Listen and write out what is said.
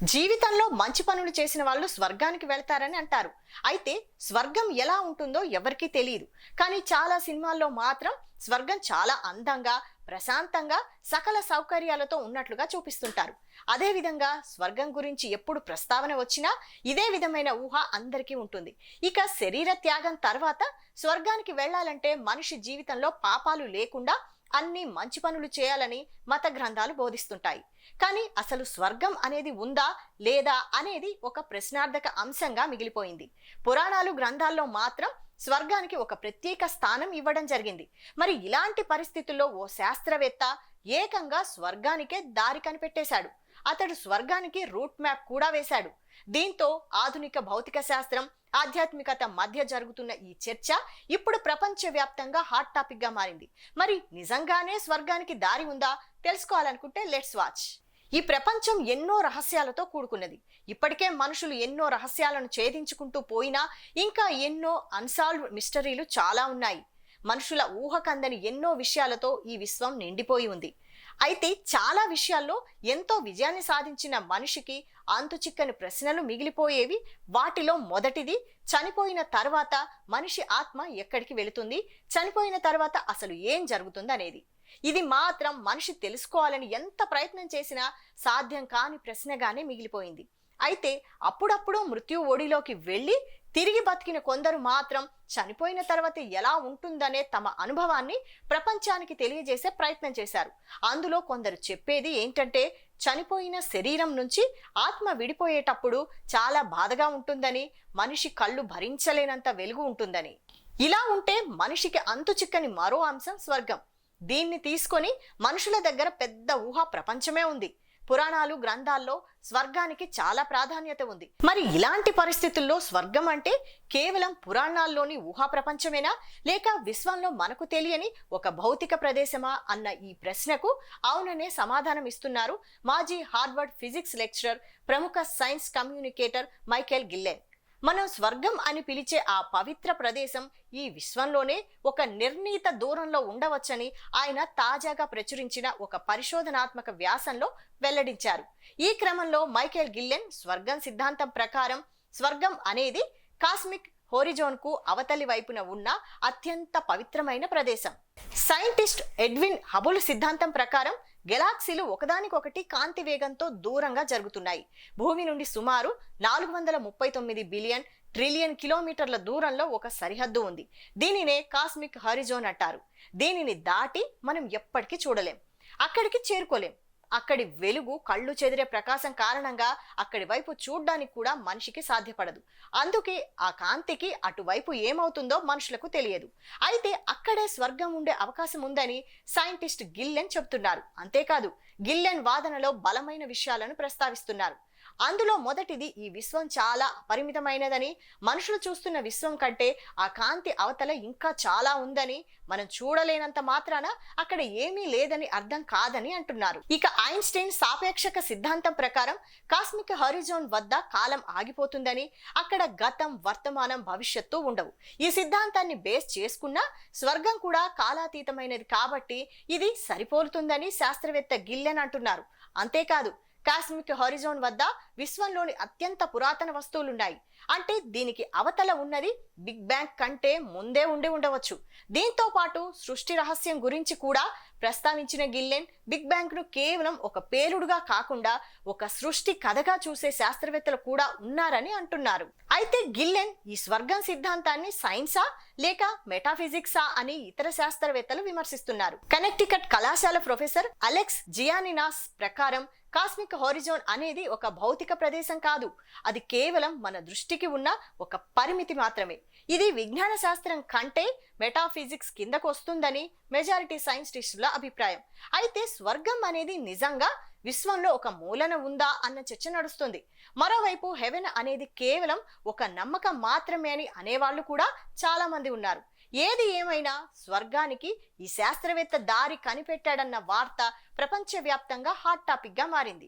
జీవితంలో మంచి పనులు చేసిన వాళ్ళు స్వర్గానికి వెళ్తారని అంటారు. అయితే స్వర్గం ఎలా ఉంటుందో ఎవరికీ తెలియదు. కానీ చాలా సినిమాల్లో మాత్రం స్వర్గం చాలా అందంగా, ప్రశాంతంగా, సకల సౌకర్యాలతో ఉన్నట్లుగా చూపిస్తుంటారు. అదే విధంగా స్వర్గం గురించి ఎప్పుడు ప్రస్తావన వచ్చినా ఇదే విధమైన ఊహ అందరికీ ఉంటుంది. ఇక శరీర త్యాగం తర్వాత స్వర్గానికి వెళ్ళాలంటే మనిషి జీవితంలో పాపాలు లేకుండా అన్ని మంచి పనులు చేయాలని మత గ్రంథాలు బోధిస్తుంటాయి. కానీ అసలు స్వర్గం అనేది ఉందా లేదా అనేది ఒక ప్రశ్నార్థక అంశంగా మిగిలిపోయింది. పురాణాలు గ్రంథాల్లో మాత్రం స్వర్గానికి ఒక ప్రత్యేక స్థానం ఇవ్వడం జరిగింది. మరి ఇలాంటి పరిస్థితుల్లో ఓ శాస్త్రవేత్త ఏకంగా స్వర్గానికే దారి కనిపెట్టేశాడు. అతడు స్వర్గానికి రూట్ మ్యాప్ కూడా వేశాడు. దీంతో ఆధునిక భౌతిక శాస్త్రం, ఆధ్యాత్మికత మధ్య జరుగుతున్న ఈ చర్చ ఇప్పుడు ప్రపంచవ్యాప్తంగా హాట్ టాపిక్ గా మారింది. మరి నిజంగానే స్వర్గానికి దారి ఉందా తెలుసుకోవాలనుకుంటే లెట్స్ వాచ్. ఈ ప్రపంచం ఎన్నో రహస్యాలతో కూడుకున్నది. ఇప్పటికే మనుషులు ఎన్నో రహస్యాలను ఛేదించుకుంటూ పోయినా ఇంకా ఎన్నో అన్సాల్వ్డ్ మిస్టరీలు చాలా ఉన్నాయి. మనుషుల ఊహకందని ఎన్నో విషయాలతో ఈ విశ్వం నిండిపోయి ఉంది. అయితే చాలా విషయాల్లో ఎంతో విజయాన్ని సాధించిన మనిషికి అంతుచిక్కని ప్రశ్నలు మిగిలిపోయేవి. వాటిలో మొదటిది, చనిపోయిన తర్వాత మనిషి ఆత్మ ఎక్కడికి వెళుతుంది, చనిపోయిన తర్వాత అసలు ఏం జరుగుతుంది అనేది. ఇది మాత్రం మనిషి తెలుసుకోవాలని ఎంత ప్రయత్నం చేసినా సాధ్యం కాని ప్రశ్నగానే మిగిలిపోయింది. అయితే అప్పుడప్పుడు మృత్యు ఒడిలోకి వెళ్ళి తిరిగి బతికిన కొందరు మాత్రం చనిపోయిన తర్వాత ఎలా ఉంటుందనే తమ అనుభవాన్ని ప్రపంచానికి తెలియజేసే ప్రయత్నం చేశారు. అందులో కొందరు చెప్పేది ఏంటంటే, చనిపోయిన శరీరం నుంచి ఆత్మ విడిపోయేటప్పుడు చాలా బాధగా ఉంటుందని, మనిషి కళ్ళు భరించలేనంత వెలుగు ఉంటుందని. ఇలా ఉంటే మనిషికి అంతు చిక్కని మరో అంశం స్వర్గం. దీన్ని తీసుకొని మనుషుల దగ్గర పెద్ద ఊహా ప్రపంచమే ఉంది. పురాణాలు గ్రంథాల్లో స్వర్గానికి చాలా ప్రాధాన్యత ఉంది. మరి ఇలాంటి పరిస్థితుల్లో స్వర్గం అంటే కేవలం పురాణాల్లోని ఊహా ప్రపంచమేనా, లేక విశ్వంలో మనకు తెలియని ఒక భౌతిక ప్రదేశమా అన్న ఈ ప్రశ్నకు అవుననే సమాధానం ఇస్తున్నారు మాజీ హార్వర్డ్ ఫిజిక్స్ లెక్చరర్, ప్రముఖ సైన్స్ కమ్యూనికేటర్ మైకేల్ గిల్లెన్. మనం స్వర్గం అని పిలిచే ఆ పవిత్ర ప్రదేశం ఈ విశ్వంలోనే ఒక నిర్ణీత దూరంలో ఉండవచ్చని ఆయన తాజాగా ప్రచురించిన ఒక పరిశోధనాత్మక వ్యాసంలో వెల్లడించారు. ఈ క్రమంలో మైకేల్ గిల్లెన్ స్వర్గం సిద్ధాంతం ప్రకారం స్వర్గం అనేది కాస్మిక్ హోరిజోన్ కు అవతలి వైపున ఉన్న అత్యంత పవిత్రమైన ప్రదేశం. సైంటిస్ట్ ఎడ్విన్ హబుల్ సిద్ధాంతం ప్రకారం గెలాక్సీలు ఒకదానికొకటి కాంతి వేగంతో దూరంగా జరుగుతున్నాయి. భూమి నుండి సుమారు 439 బిలియన్ ట్రిలియన్ కిలోమీటర్ల దూరంలో ఒక సరిహద్దు ఉంది. దీనినే కాస్మిక్ హారిజోన్ అంటారు. దీనిని దాటి మనం ఎప్పటికీ చూడలేం, అక్కడికి చేరుకోలేం. అక్కడి వెలుగు, కళ్ళు చెదిరే ప్రకాశం కారణంగా అక్కడి వైపు చూడ్డానికి కూడా మనిషికి సాధ్యపడదు. అందుకే ఆ కాంతికి అటువైపు ఏమవుతుందో మనుషులకు తెలియదు. అయితే అక్కడే స్వర్గం ఉండే అవకాశం ఉందని సైంటిస్ట్ గిల్లెన్ చెబుతున్నారు. అంతేకాదు, గిల్లెన్ వాదనలో బలమైన విషయాలను ప్రస్తావిస్తున్నారు. అందులో మొదటిది, ఈ విశ్వం చాలా అపరిమితమైనదని, మనుషులు చూస్తున్న విశ్వం కంటే ఆ కాంతి అవతల ఇంకా చాలా ఉందని, మనం చూడలేనంత మాత్రాన అక్కడ ఏమీ లేదని అర్థం కాదని అంటున్నారు. ఇక ఐన్స్టైన్ సాపేక్షక సిద్ధాంతం ప్రకారం కాస్మిక్ హారిజోన్ వద్ద కాలం ఆగిపోతుందని, అక్కడ గతం, వర్తమానం, భవిష్యత్తు ఉండవు. ఈ సిద్ధాంతాన్ని బేస్ చేసుకున్న స్వర్గం కూడా కాలాతీతమైనది కాబట్టి ఇది సరిపోలుతుందని శాస్త్రవేత్త గిల్లెన్ అంటున్నారు. అంతేకాదు, కాస్మిక్ హారిజోన్ వద్ద విశ్వంలోని అత్యంత పురాతన వస్తువులున్నాయి. అంటే దీనికి అవతల ఉన్నది బిగ్ బ్యాంగ్ కంటే ముందే ఉండవచ్చు. దీంతో పాటు సృష్టి రహస్యం గురించి కూడా ప్రస్తావించిన గిల్లెన్ బిగ్ బ్యాంగ్ ను కేవలం ఒక పేలుడుగా కాకుండా ఒక సృష్టి కథగా చూసే శాస్త్రవేత్తలు కూడా ఉన్నారని అంటున్నారు. అయితే గిల్లెన్ ఈ స్వర్గం సిద్ధాంతాన్ని సైన్సా లేక మెటాఫిజిక్సా అని ఇతర శాస్త్రవేత్తలు విమర్శిస్తున్నారు. కనెక్టికట్ కళాశాల ప్రొఫెసర్ అలెక్స్ జియానినాస్ ప్రకారం కాస్మిక్ హారిజోన్ అనేది ఒక భౌతిక ప్రదేశం కాదు, అది కేవలం మన దృష్టికి ఉన్న ఒక పరిమితి మాత్రమే. ఇది విజ్ఞాన శాస్త్రం కంటే మెటాఫిజిక్స్ కిందకు వస్తుందని మెజారిటీ సైంటిస్టుల అభిప్రాయం. అయితే స్వర్గం అనేది నిజంగా విశ్వంలో ఒక మూలన ఉందా అన్న చర్చ నడుస్తుంది. మరోవైపు హెవెన్ అనేది కేవలం ఒక నమ్మకం మాత్రమే అని అనేవాళ్ళు కూడా చాలా మంది ఉన్నారు. ఏది ఏమైనా స్వర్గానికి ఈ శాస్త్రవేత్త దారి కనిపెట్టాడన్న వార్త ప్రపంచవ్యాప్తంగా హాట్ టాపిక్ గా మారింది.